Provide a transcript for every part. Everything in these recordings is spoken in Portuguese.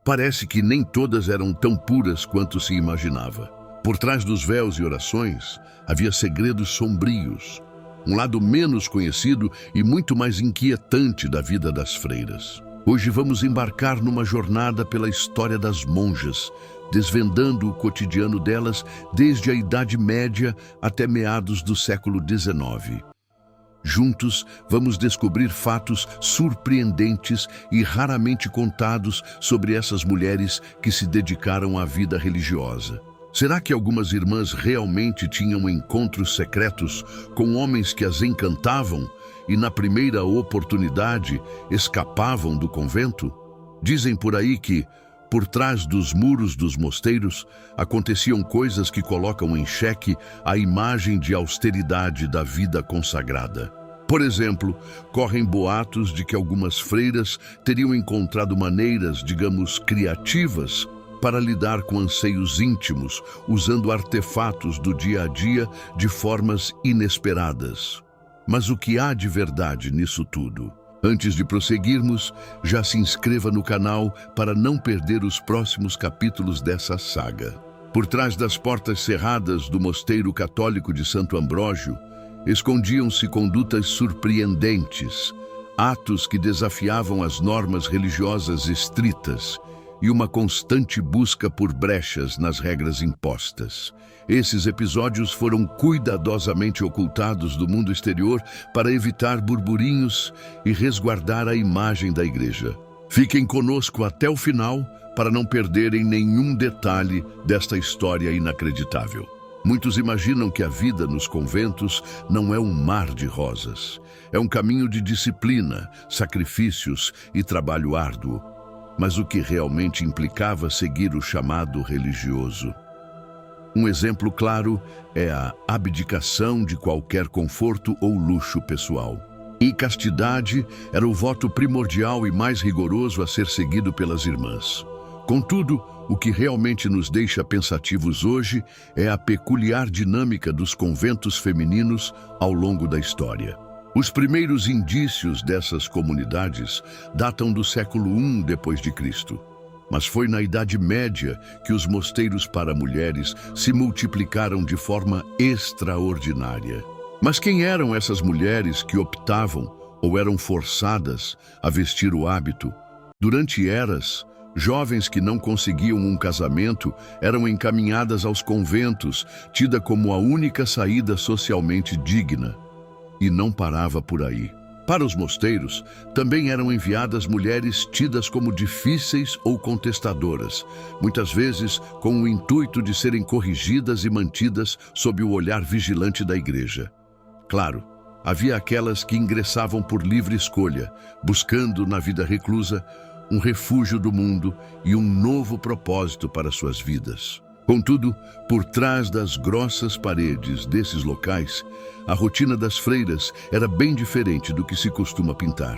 Parece que nem todas eram tão puras quanto se imaginava. Por trás dos véus e orações, havia segredos sombrios, um lado menos conhecido e muito mais inquietante da vida das freiras. Hoje vamos embarcar numa jornada pela história das monjas, desvendando o cotidiano delas desde a Idade Média até meados do século XIX. Juntos, vamos descobrir fatos surpreendentes e raramente contados sobre essas mulheres que se dedicaram à vida religiosa. Será que algumas irmãs realmente tinham encontros secretos com homens que as encantavam e, na primeira oportunidade, escapavam do convento? Dizem por aí que, por trás dos muros dos mosteiros, aconteciam coisas que colocam em xeque a imagem de austeridade da vida consagrada. Por exemplo, correm boatos de que algumas freiras teriam encontrado maneiras, digamos, criativas, para lidar com anseios íntimos, usando artefatos do dia a dia de formas inesperadas. Mas o que há de verdade nisso tudo? Antes de prosseguirmos, já se inscreva no canal para não perder os próximos capítulos dessa saga. Por trás das portas cerradas do Mosteiro Católico de Santo Ambrógio, escondiam-se condutas surpreendentes, atos que desafiavam as normas religiosas estritas e uma constante busca por brechas nas regras impostas. Esses episódios foram cuidadosamente ocultados do mundo exterior para evitar burburinhos e resguardar a imagem da igreja. Fiquem conosco até o final para não perderem nenhum detalhe desta história inacreditável. Muitos imaginam que a vida nos conventos não é um mar de rosas. É um caminho de disciplina, sacrifícios e trabalho árduo. Mas o que realmente implicava seguir o chamado religioso? Um exemplo claro é a abdicação de qualquer conforto ou luxo pessoal. E castidade era o voto primordial e mais rigoroso a ser seguido pelas irmãs. Contudo, o que realmente nos deixa pensativos hoje é a peculiar dinâmica dos conventos femininos ao longo da história. Os primeiros indícios dessas comunidades datam do século I d.C., mas foi na Idade Média que os mosteiros para mulheres se multiplicaram de forma extraordinária. Mas quem eram essas mulheres que optavam ou eram forçadas a vestir o hábito? Durante eras, jovens que não conseguiam um casamento eram encaminhadas aos conventos, tida como a única saída socialmente digna. E não parava por aí. Para os mosteiros, também eram enviadas mulheres tidas como difíceis ou contestadoras, muitas vezes com o intuito de serem corrigidas e mantidas sob o olhar vigilante da igreja. Claro, havia aquelas que ingressavam por livre escolha, buscando na vida reclusa um refúgio do mundo e um novo propósito para suas vidas. Contudo, por trás das grossas paredes desses locais, a rotina das freiras era bem diferente do que se costuma pintar.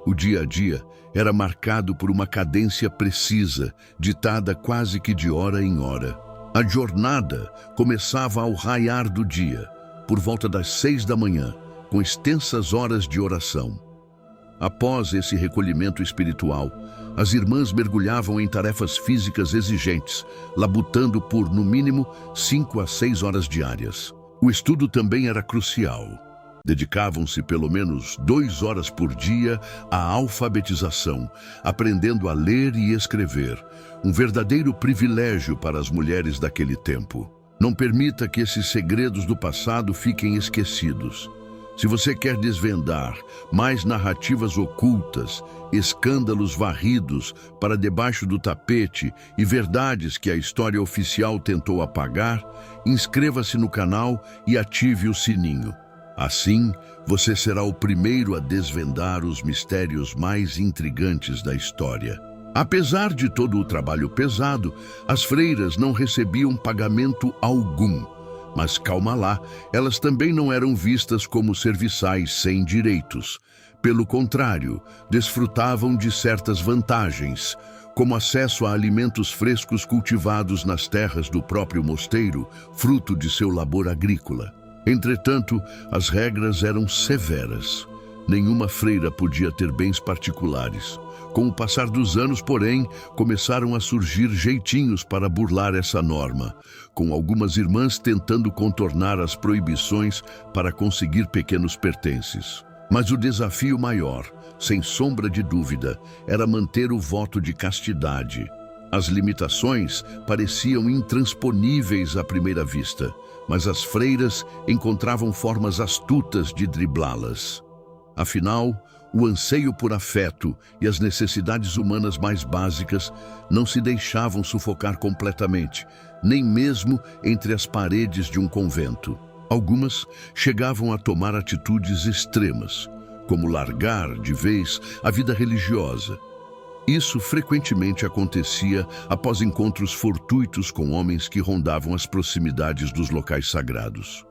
O dia a dia era marcado por uma cadência precisa, ditada quase que de hora em hora. A jornada começava ao raiar do dia, por volta das 6 da manhã, com extensas horas de oração. Após esse recolhimento espiritual, as irmãs mergulhavam em tarefas físicas exigentes, labutando por, no mínimo, 5 a 6 horas diárias. O estudo também era crucial. Dedicavam-se pelo menos 2 horas por dia à alfabetização, aprendendo a ler e escrever, um verdadeiro privilégio para as mulheres daquele tempo. Não permita que esses segredos do passado fiquem esquecidos. Se você quer desvendar mais narrativas ocultas, escândalos varridos para debaixo do tapete e verdades que a história oficial tentou apagar, inscreva-se no canal e ative o sininho. Assim, você será o primeiro a desvendar os mistérios mais intrigantes da história. Apesar de todo o trabalho pesado, as freiras não recebiam pagamento algum. Mas calma lá, elas também não eram vistas como serviçais sem direitos. Pelo contrário, desfrutavam de certas vantagens, como acesso a alimentos frescos cultivados nas terras do próprio mosteiro, fruto de seu labor agrícola. Entretanto, as regras eram severas. Nenhuma freira podia ter bens particulares, Com o passar dos anos, porém, começaram a surgir jeitinhos para burlar essa norma, com algumas irmãs tentando contornar as proibições para conseguir pequenos pertences. Mas o desafio maior, sem sombra de dúvida, era manter o voto de castidade. As limitações pareciam intransponíveis à primeira vista, mas as freiras encontravam formas astutas de driblá-las. Afinal, o anseio por afeto e as necessidades humanas mais básicas não se deixavam sufocar completamente, nem mesmo entre as paredes de um convento. Algumas chegavam a tomar atitudes extremas, como largar, de vez, a vida religiosa. Isso frequentemente acontecia após encontros fortuitos com homens que rondavam as proximidades dos locais sagrados.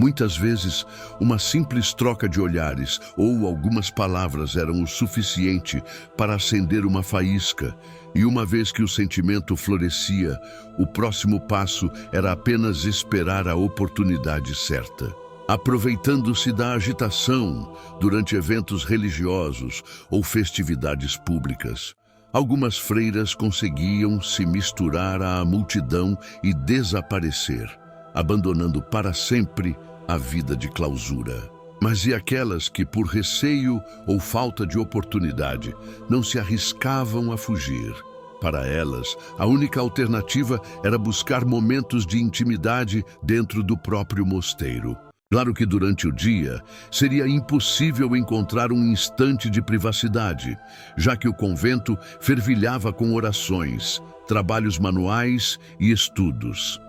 Muitas vezes, uma simples troca de olhares ou algumas palavras eram o suficiente para acender uma faísca, e uma vez que o sentimento florescia, o próximo passo era apenas esperar a oportunidade certa. Aproveitando-se da agitação durante eventos religiosos ou festividades públicas, algumas freiras conseguiam se misturar à multidão e desaparecer, abandonando para sempre a vida de clausura. Mas e aquelas que, por receio ou falta de oportunidade, não se arriscavam a fugir? Para elas, a única alternativa era buscar momentos de intimidade dentro do próprio mosteiro. Claro que durante o dia seria impossível encontrar um instante de privacidade, já que o convento fervilhava com orações, trabalhos manuais e estudos.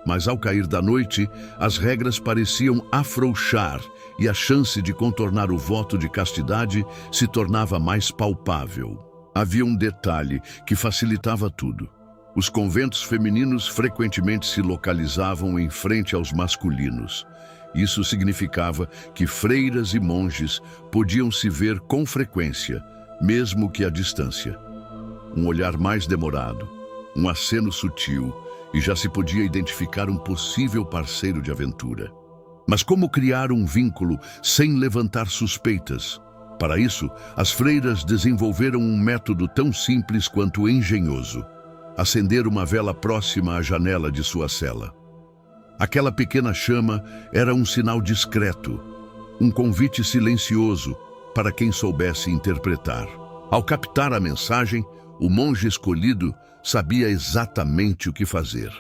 Mas ao cair da noite, as regras pareciam afrouxar e a chance de contornar o voto de castidade se tornava mais palpável. Havia um detalhe que facilitava tudo. Os conventos femininos frequentemente se localizavam em frente aos masculinos. Isso significava que freiras e monges podiam se ver com frequência, mesmo que à distância. Um olhar mais demorado, um aceno sutil, e já se podia identificar um possível parceiro de aventura. Mas como criar um vínculo sem levantar suspeitas? Para isso, as freiras desenvolveram um método tão simples quanto engenhoso: acender uma vela próxima à janela de sua cela. Aquela pequena chama era um sinal discreto, um convite silencioso para quem soubesse interpretar. Ao captar a mensagem, o monge escolhido sabia exatamente o que fazer.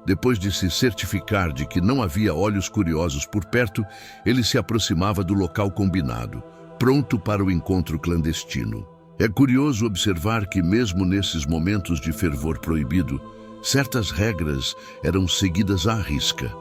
Depois de se certificar de que não havia olhos curiosos por perto, ele se aproximava do local combinado, pronto para o encontro clandestino. É curioso observar que, mesmo nesses momentos de fervor proibido, certas regras eram seguidas à risca.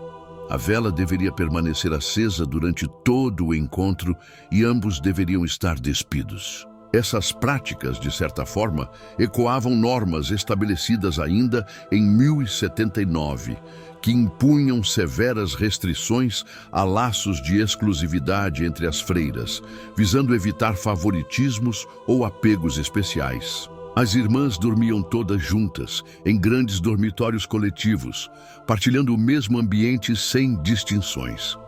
A vela deveria permanecer acesa durante todo o encontro e ambos deveriam estar despidos. Essas práticas, de certa forma, ecoavam normas estabelecidas ainda em 1079, que impunham severas restrições a laços de exclusividade entre as freiras, visando evitar favoritismos ou apegos especiais. As irmãs dormiam todas juntas, em grandes dormitórios coletivos, partilhando o mesmo ambiente sem distinções.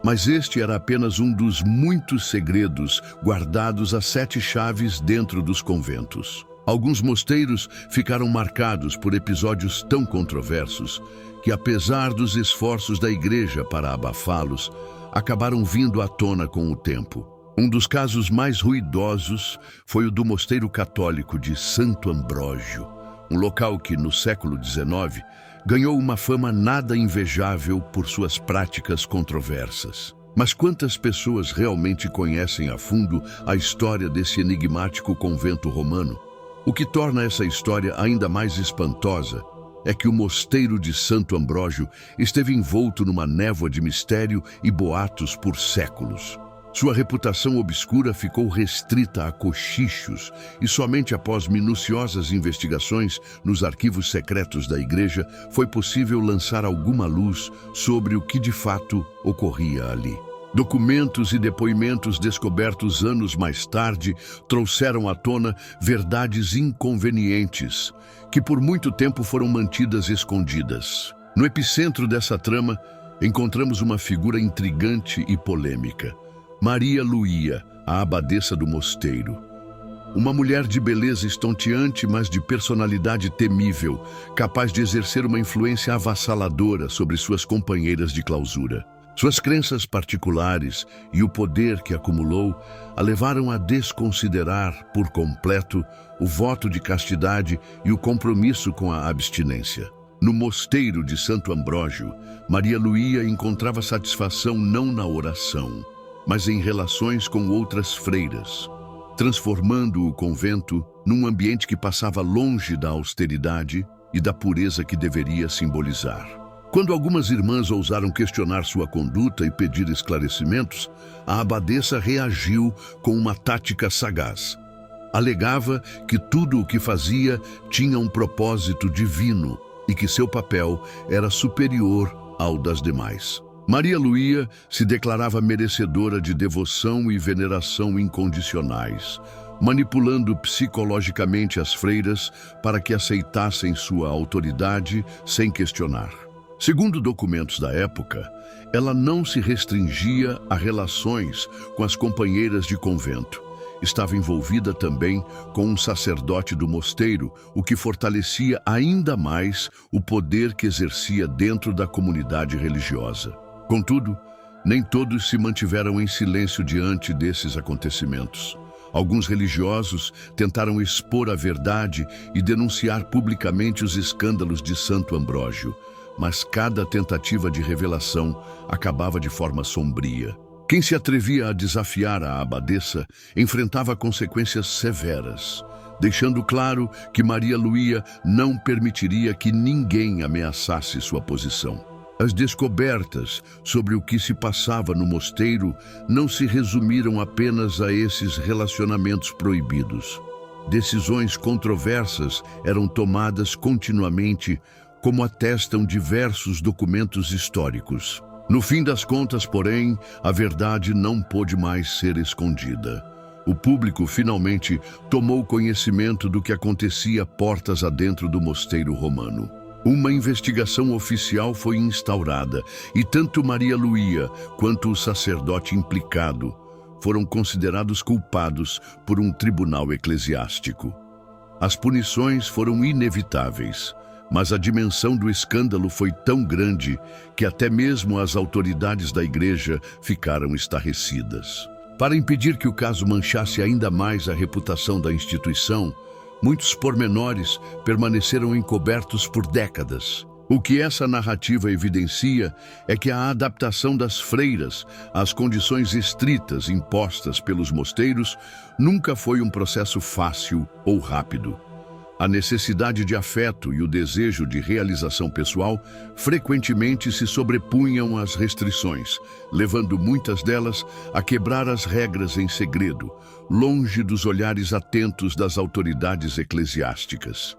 Mas este era apenas um dos muitos segredos guardados a 7 chaves dentro dos conventos. Alguns mosteiros ficaram marcados por episódios tão controversos que, apesar dos esforços da igreja para abafá-los, acabaram vindo à tona com o tempo. Um dos casos mais ruidosos foi o do mosteiro católico de Santo Ambrógio, um local que, no século XIX, ganhou uma fama nada invejável por suas práticas controversas. Mas quantas pessoas realmente conhecem a fundo a história desse enigmático convento romano? O que torna essa história ainda mais espantosa é que o mosteiro de Santo Ambrógio esteve envolto numa névoa de mistério e boatos por séculos. Sua reputação obscura ficou restrita a cochichos e somente após minuciosas investigações nos arquivos secretos da igreja foi possível lançar alguma luz sobre o que de fato ocorria ali. Documentos e depoimentos descobertos anos mais tarde trouxeram à tona verdades inconvenientes que por muito tempo foram mantidas escondidas. No epicentro dessa trama, encontramos uma figura intrigante e polêmica: Maria Luía, a abadesa do mosteiro. Uma mulher de beleza estonteante, mas de personalidade temível, capaz de exercer uma influência avassaladora sobre suas companheiras de clausura. Suas crenças particulares e o poder que acumulou a levaram a desconsiderar por completo o voto de castidade e o compromisso com a abstinência. No mosteiro de Santo Ambrógio, Maria Luía encontrava satisfação não na oração, mas em relações com outras freiras, transformando o convento num ambiente que passava longe da austeridade e da pureza que deveria simbolizar. Quando algumas irmãs ousaram questionar sua conduta e pedir esclarecimentos, a abadesa reagiu com uma tática sagaz. Alegava que tudo o que fazia tinha um propósito divino e que seu papel era superior ao das demais. Maria Luía se declarava merecedora de devoção e veneração incondicionais, manipulando psicologicamente as freiras para que aceitassem sua autoridade sem questionar. Segundo documentos da época, ela não se restringia a relações com as companheiras de convento. Estava envolvida também com um sacerdote do mosteiro, o que fortalecia ainda mais o poder que exercia dentro da comunidade religiosa. Contudo, nem todos se mantiveram em silêncio diante desses acontecimentos. Alguns religiosos tentaram expor a verdade e denunciar publicamente os escândalos de Santo Ambrógio, mas cada tentativa de revelação acabava de forma sombria. Quem se atrevia a desafiar a abadesa enfrentava consequências severas, deixando claro que Maria Luía não permitiria que ninguém ameaçasse sua posição. As descobertas sobre o que se passava no mosteiro não se resumiram apenas a esses relacionamentos proibidos. Decisões controversas eram tomadas continuamente, como atestam diversos documentos históricos. No fim das contas, porém, a verdade não pôde mais ser escondida. O público finalmente tomou conhecimento do que acontecia portas adentro do mosteiro romano. Uma investigação oficial foi instaurada e tanto Maria Luía quanto o sacerdote implicado foram considerados culpados por um tribunal eclesiástico. As punições foram inevitáveis, mas a dimensão do escândalo foi tão grande que até mesmo as autoridades da igreja ficaram estarrecidas. Para impedir que o caso manchasse ainda mais a reputação da instituição, muitos pormenores permaneceram encobertos por décadas. O que essa narrativa evidencia é que a adaptação das freiras às condições estritas impostas pelos mosteiros nunca foi um processo fácil ou rápido. A necessidade de afeto e o desejo de realização pessoal frequentemente se sobrepunham às restrições, levando muitas delas a quebrar as regras em segredo, longe dos olhares atentos das autoridades eclesiásticas.